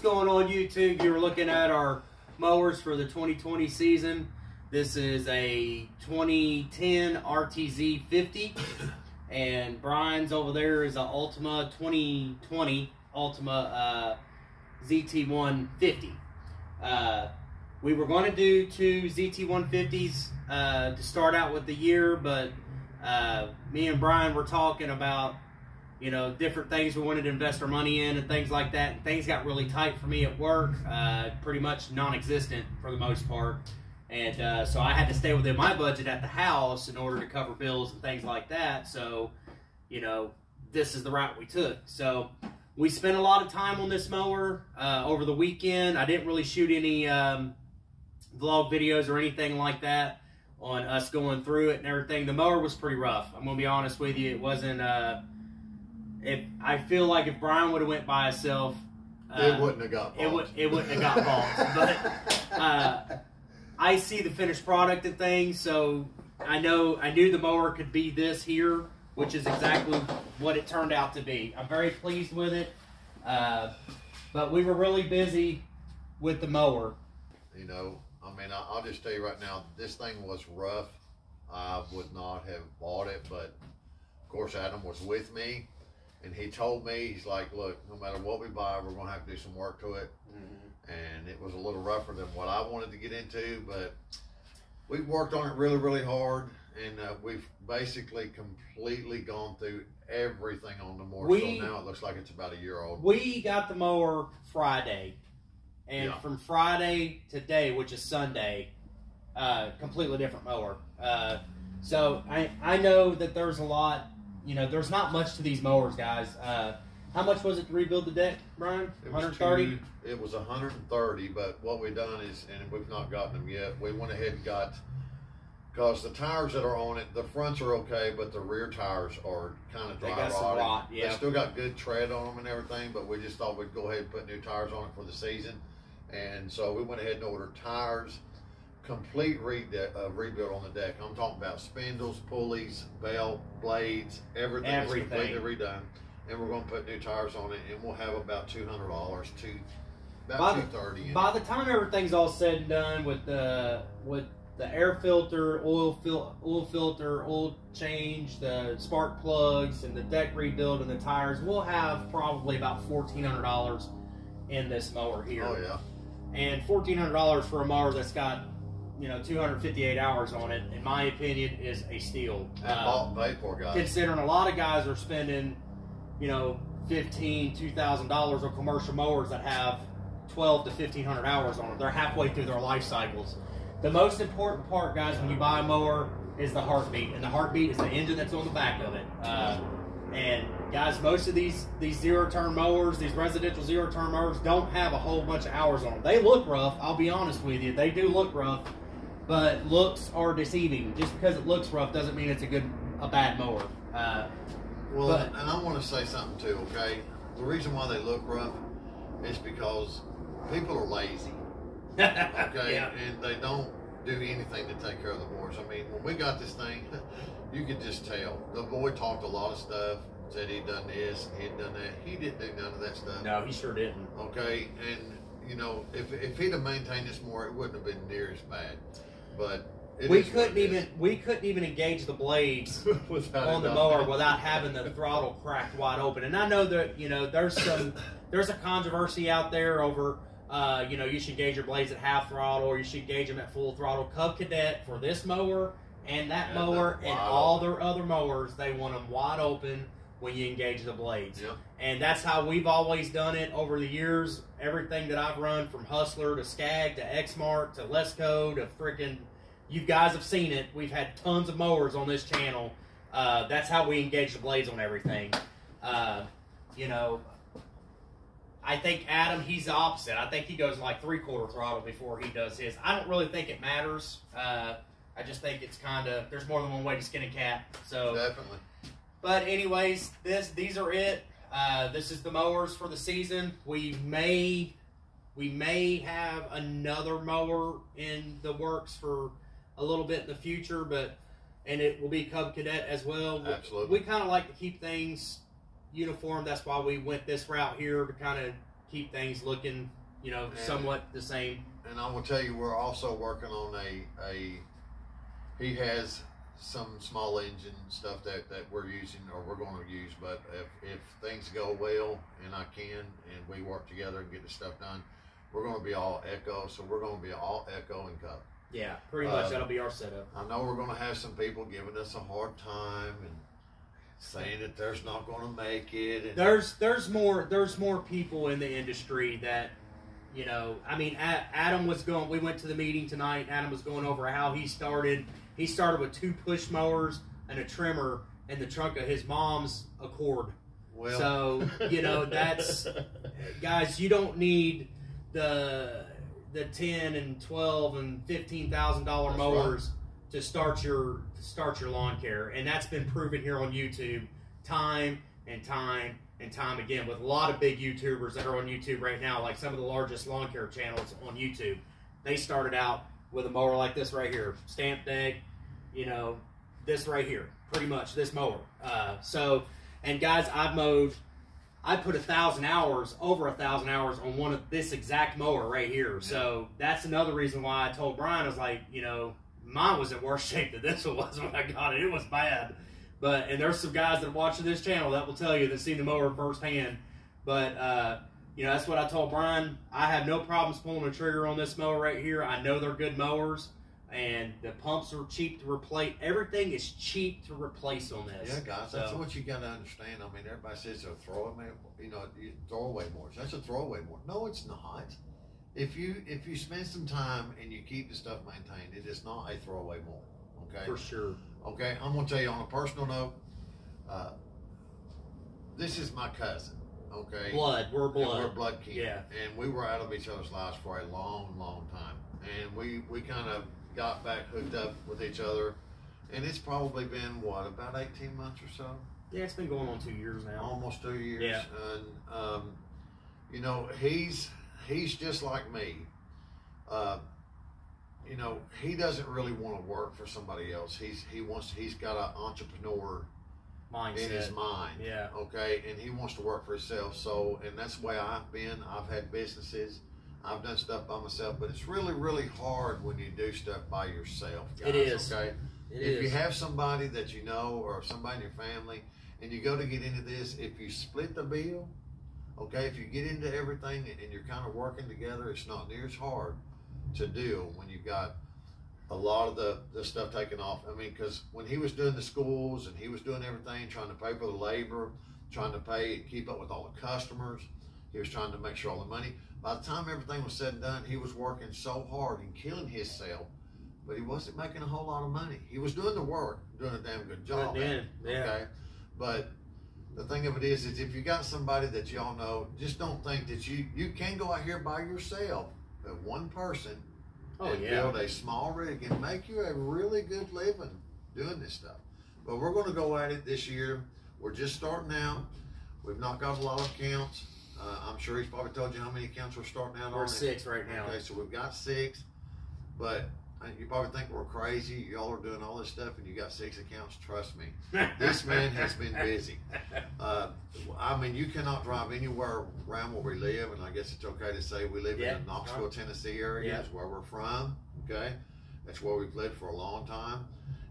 going on YouTube? You're looking at our mowers for the 2020 season. This is a 2010 RTZ 50, and Brian's over there is a Ultima 2020 Ultima ZT 150. We were going to do 2 ZT 150s to start out with the year, but me and Brian were talking about, you know, different things we wanted to invest our money in and things like that. And things got really tight for me at work, pretty much non-existent for the most part. And so I had to stay within my budget at the house in order to cover bills and things like that. So, you know, this is the route we took. So we spent a lot of time on this mower over the weekend. I didn't really shoot any vlog videos or anything like that on us going through it and everything. The mower was pretty rough. I'm going to be honest with you. It wasn't... I feel like if Brian would have went by himself, it wouldn't have got balls. It wouldn't have got balls. But I see the finished product and things, so I knew the mower could be this here, which is exactly what it turned out to be. I'm very pleased with it, but we were really busy with the mower. You know, I mean, I'll just tell you right now, this thing was rough. I would not have bought it, but of course Adam was with me. And he told me, he's like, look, no matter what we buy, we're going to have to do some work to it. Mm-hmm. And it was a little rougher than what I wanted to get into, but we've worked on it really, really hard. And we've basically completely gone through everything on the mower. So now it looks like it's about a year old. We got the mower Friday. And from Friday to today, which is Sunday, completely different mower. So I know that there's a lot. You know, there's not much to these mowers, guys. How much was it to rebuild the deck, Brian? 130? It was 130, but what we've done is, and we've not gotten them yet, we went ahead and got, because the tires that are on it, the fronts are okay, but the rear tires are kind of dry rotted. They still got good tread on them and everything, but we just thought we'd go ahead and put new tires on it for the season. And so we went ahead and ordered tires. Complete rebuild on the deck. I'm talking about spindles, pulleys, belt, blades, everything. Is completely redone. And we're going to put new tires on it, and we'll have about $200 to about $230. By the time everything's all said and done with the air filter, oil filter, oil change, the spark plugs, and the deck rebuild and the tires, we'll have probably about $1,400 in this mower here. Oh yeah. And $1,400 for a mower that's got, you know, 258 hours on it, in my opinion, is a steal. And paid for, guys. Considering a lot of guys are spending, you know, $2,000 on commercial mowers that have 12 to 1,500 hours on them. They're halfway through their life cycles. The most important part, guys, when you buy a mower is the heartbeat, and the heartbeat is the engine that's on the back of it. And guys, most of these zero-turn mowers, these residential zero-turn mowers, don't have a whole bunch of hours on them. They look rough. I'll be honest with you. They do look rough. But looks are deceiving. Just because it looks rough doesn't mean it's a bad mower. And I want to say something too, okay? The reason why they look rough is because people are lazy, okay? Yeah. And they don't do anything to take care of the mowers. I mean, when we got this thing, you could just tell. The boy talked a lot of stuff, said he'd done this, he'd done that. He didn't do none of that stuff. No, he sure didn't. Okay, and you know, if he'd have maintained this more, it wouldn't have been near as bad. But we couldn't even engage the blades on the mower without having the throttle cracked wide open. And I know that, you know, there's a controversy out there over you know, you should engage your blades at half throttle or you should engage them at full throttle. Cub Cadet, for this mower and that mower and all their other mowers, they want them wide open when you engage the blades. Yep. And that's how we've always done it over the years. Everything that I've run, from Hustler to Skag to Exmark to Lesco to freaking, you guys have seen it. We've had tons of mowers on this channel. That's how we engage the blades on everything. You know, I think Adam, he's the opposite. I think he goes like 3/4 throttle before he does his. I don't really think it matters. I just think it's kind of, there's more than one way to skin a cat. So definitely. But anyways, these are it. This is the mowers for the season. We may have another mower in the works for a little bit in the future, and it will be Cub Cadet as well. Absolutely. We kind of like to keep things uniform. That's why we went this route here, to kind of keep things looking, you know, somewhat the same. And I'm gonna tell you, we're also working on he has some small engine stuff that we're using or we're going to use, but if things go well and I can and we work together and get the stuff done, we're going to be all echo. So we're going to be all echo and cup. Yeah, pretty much that'll be our setup. I know we're going to have some people giving us a hard time and saying that there's not going to make it. And there's more people in the industry that, you know, I mean, Adam was going. We went to the meeting tonight. Adam was going over how he started. He started with 2 push mowers and a trimmer in the trunk of his mom's Accord. Well. So, you know, that's, guys, you don't need the 10 and 12 and $15,000 mowers to start your lawn care. And that's been proven here on YouTube time and time and time again with a lot of big YouTubers that are on YouTube right now, like some of the largest lawn care channels on YouTube. They started out with a mower like this right here, stamp deck, you know, this right here, pretty much this mower. And guys, I put 1,000 hours, over 1,000 hours on this exact mower right here. Yeah. So that's another reason why I told Brian, I was like, you know, mine was in worse shape than this one was when I got it. It was bad. And there's some guys that are watching this channel that will tell you that seen the mower firsthand. But, you know, that's what I told Brian. I have no problems pulling a trigger on this mower right here. I know they're good mowers, and the pumps are cheap to replace. Everything is cheap to replace on this. Yeah, guys, that's what you got to understand. I mean, everybody says they're throwaway mowers. That's a throwaway mower. No, it's not. If you spend some time and you keep the stuff maintained, it is not a throwaway mower. Okay. For sure. Okay, I'm gonna tell you on a personal note. This is my cousin. Okay. We're blood. And we're blood kin. Yeah. And we were out of each other's lives for a long, long time. And we kind of got back hooked up with each other. And it's probably been, about 18 months or so? Yeah, it's been going on 2 years now. Almost 2 years. Yeah. And, you know, he's just like me. You know, he doesn't really want to work for somebody else. He's got an entrepreneur mindset in his mind. Yeah. Okay, and he wants to work for himself. So, and that's the way I've been. I've had businesses. I've done stuff by myself, but it's really, really hard when you do stuff by yourself, guys. It is. Okay. If you have somebody that you know or somebody in your family, and you go to get into this, if you split the bill, okay, if you get into everything and you're kind of working together, it's not near as hard to do when you've got a lot of the stuff taken off. I mean, because when he was doing the schools and he was doing everything, trying to pay for the labor, trying to keep up with all the customers, he was trying to make sure all the money. By the time everything was said and done, he was working so hard and killing himself, but he wasn't making a whole lot of money. He was doing the work, doing a damn good job. Yeah. Okay, but the thing of it is if you got somebody that y'all know, just don't think that you can go out here by yourself, but one person, build a small rig and make you a really good living doing this stuff. But we're going to go at it this year. We're just starting out. We've not got a lot of accounts. I'm sure he's probably told you how many accounts we're starting out on. We're 6 right now. Okay, so we've got 6, but you probably think we're crazy. Y'all are doing all this stuff and you got 6 accounts. Trust me, this man has been busy. I mean, you cannot drive anywhere around where we live, and I guess it's okay to say we live in the Knoxville, Tennessee area. Is where we're from. Okay, that's where we've lived for a long time,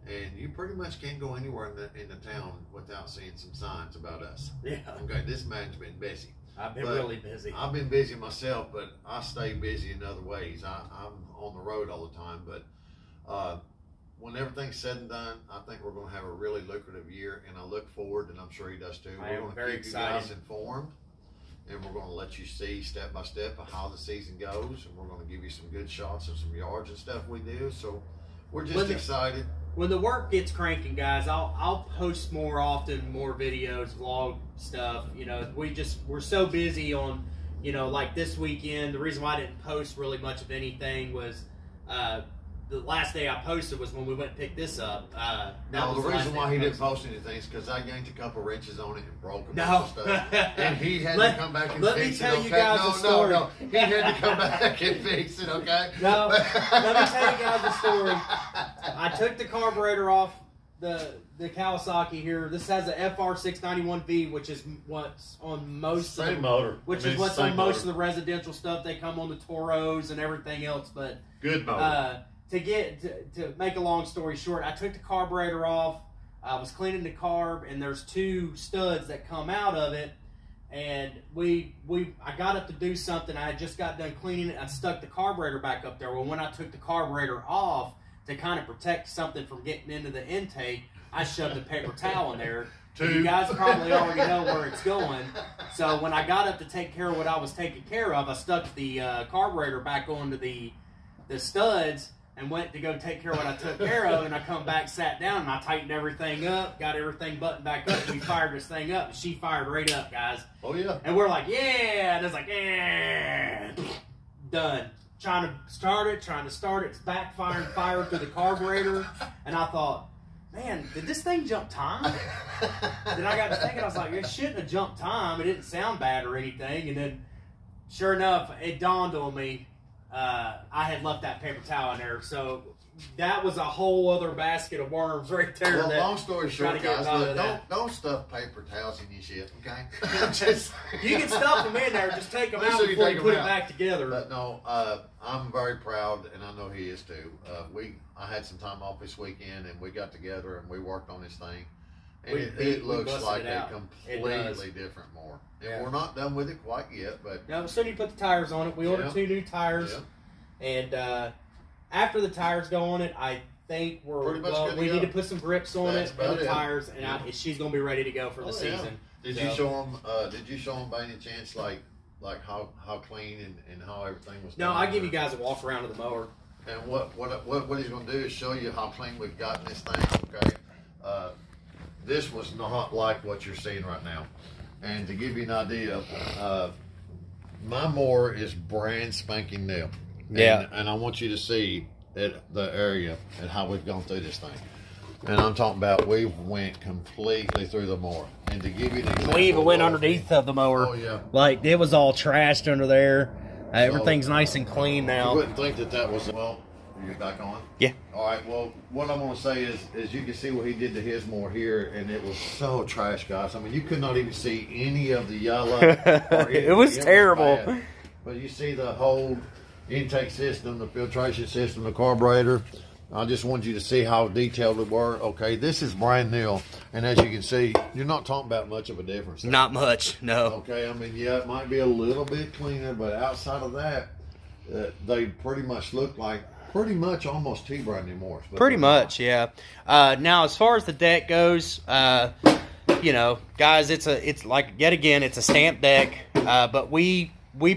and you pretty much can't go anywhere in the town without seeing some signs about us. Yeah. Okay, this man's been busy. I've been really busy. I've been busy myself, but I stay busy in other ways. I'm on the road all the time, but when everything's said and done, I think we're going to have a really lucrative year, and I look forward, and I'm sure he does too. We're going to keep you guys informed, and we're going to let you see step by step of how the season goes, and we're going to give you some good shots of some yards and stuff we do. So we're just excited. When the work gets cranking, guys, I'll post more often, more videos, vlog stuff. You know, we're so busy on, you know, like this weekend. The reason why I didn't post really much of anything was the last day I posted was when we went and picked this up. No, the reason why he didn't post anything is because I yanked a couple wrenches on it and broke them. No. And stuff. And he had to come back and fix it. Let me tell you guys a story. No. He had to come back and fix it, okay? No, let me tell you guys a story. I took the carburetor off the Kawasaki here. This has a FR691V, which is what's on most same motor. Which is what's on most of the residential stuff. They come on the Toros and everything else. But good motor. To make a long story short, I took the carburetor off. I was cleaning the carb, and there's 2 studs that come out of it. And I got up to do something. I had just got done cleaning it. I stuck the carburetor back up there. Well, when I took the carburetor off to kind of protect something from getting into the intake, I shoved a paper towel in there. You guys probably already know where it's going. So when I got up to take care of what I was taking care of, I stuck the carburetor back onto the studs and went to go take care of what I took care of. And I come back, sat down, and I tightened everything up, got everything buttoned back up, and we fired this thing up. And she fired right up, guys. Oh, yeah. And we're like, yeah. And it's like, yeah. Done. Trying to start it. It's backfiring, fired through the carburetor. And I thought, man, did this thing jump time? Then I got to thinking, I was like, it shouldn't have jumped time. It didn't sound bad or anything. And then, sure enough, it dawned on me. I had left that paper towel in there, so that was a whole other basket of worms right there. Well, long story short, guys, don't stuff paper towels in your shit, okay? You can stuff them in there, just take them out before you put it back together. But no, I'm very proud, and I know he is too. I had some time off this weekend, and we got together and we worked on this thing. And it looks like a completely different mower. And we're not done with it quite yet, but no. So you put the tires on it. We ordered 2 new tires, and after the tires go on it, I think we need to put some grips on it and the tires, and she's gonna be ready to go for the season. Did you show them? Did you show them by any chance, like how clean and how everything was? No, I give you guys a walk around of the mower. And what he's gonna do is show you how clean we've gotten this thing. Okay. This was not like what you're seeing right now. And to give you an idea, my mower is brand spanking new. And I want you to see the area and how we've gone through this thing. And I'm talking about we went completely through the mower. And to give you an example, we even went underneath of the mower. Oh, yeah. Like, it was all trashed under there. Everything's nice and clean now. You wouldn't think that was, well, you're back on? Yeah. All right, well, what I'm going to say is you can see what he did to his mower here, and it was so trash, guys. I mean, you could not even see any of the yellow. It was terrible. But you see the whole intake system, the filtration system, the carburetor. I just wanted you to see how detailed it were. Okay, this is brand new, and as you can see, you're not talking about much of a difference. Not much, no. Okay, I mean, yeah, it might be a little bit cleaner, but outside of that, they pretty much look like almost 2 brand new mowers. Pretty much, yeah. Now, as far as the deck goes, you know, guys, it's like, yet again, it's a stamped deck, but we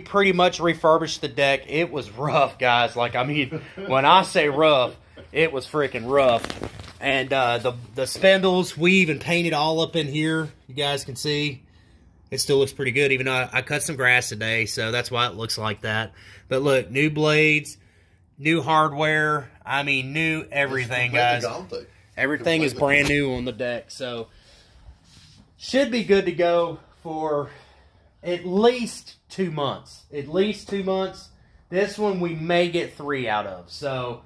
pretty much refurbished the deck. It was rough, guys. Like, I mean, when I say rough, it was freaking rough. And the spindles, we even painted all up in here. You guys can see. It still looks pretty good, even though I cut some grass today, so that's why it looks like that. But look, new blades, new hardware. I mean, new everything, guys. Everything is brand new on the deck, so should be good to go for at least 2 months. At least 2 months. This one we may get 3 out of. So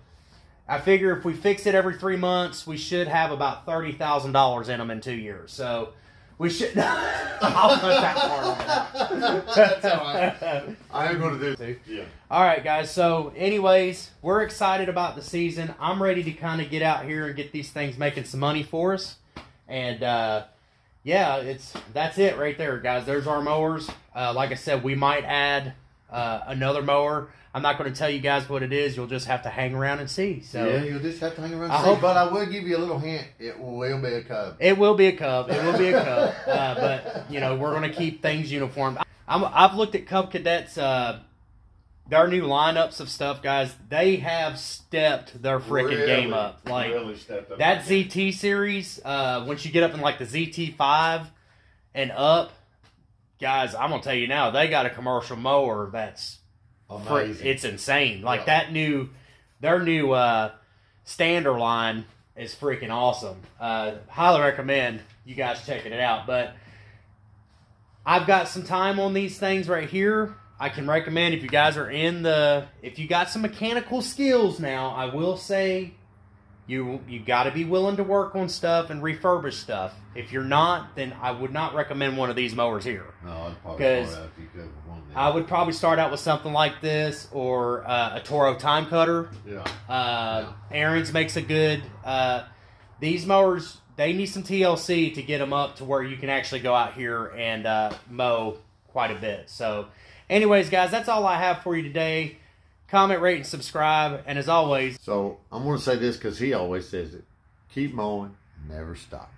I figure if we fix it every 3 months, we should have about $30,000 in them in 2 years. So we should. I'll cut that part. That's all right. I am going to do it. Yeah. All right, guys. So, anyways, we're excited about the season. I'm ready to kind of get out here and get these things making some money for us. And yeah, that's it right there, guys. There's our mowers. Like I said, we might add another mower. I'm not going to tell you guys what it is. You'll just have to hang around and see. So yeah, you'll just have to hang around and see. But I will give you a little hint. It will be a cub. It will be a cub. It will be a cub. But, you know, we're going to keep things uniform. I've looked at Cub Cadets, their new lineups of stuff, guys. They have stepped their freaking game up. Like, really stepped up. That ZT series, once you get up in, like, the ZT5 and up, guys, I'm going to tell you now, they got a commercial mower that's amazing. It's insane. Like, their new Stander line is freaking awesome. Highly recommend you guys checking it out. But I've got some time on these things right here. I can recommend if you guys are if you got some mechanical skills now, I will say You got to be willing to work on stuff and refurbish stuff. If you're not, then I would not recommend one of these mowers here. No, I'd probably start out if you could with one. I would probably start out with something like this or a Toro time cutter. Yeah. Aaron's makes a good. These mowers, they need some TLC to get them up to where you can actually go out here and mow quite a bit. So, anyways, guys, that's all I have for you today. Comment, rate, and subscribe. And as always... So, I'm going to say this because he always says it. Keep mowing. Never stop.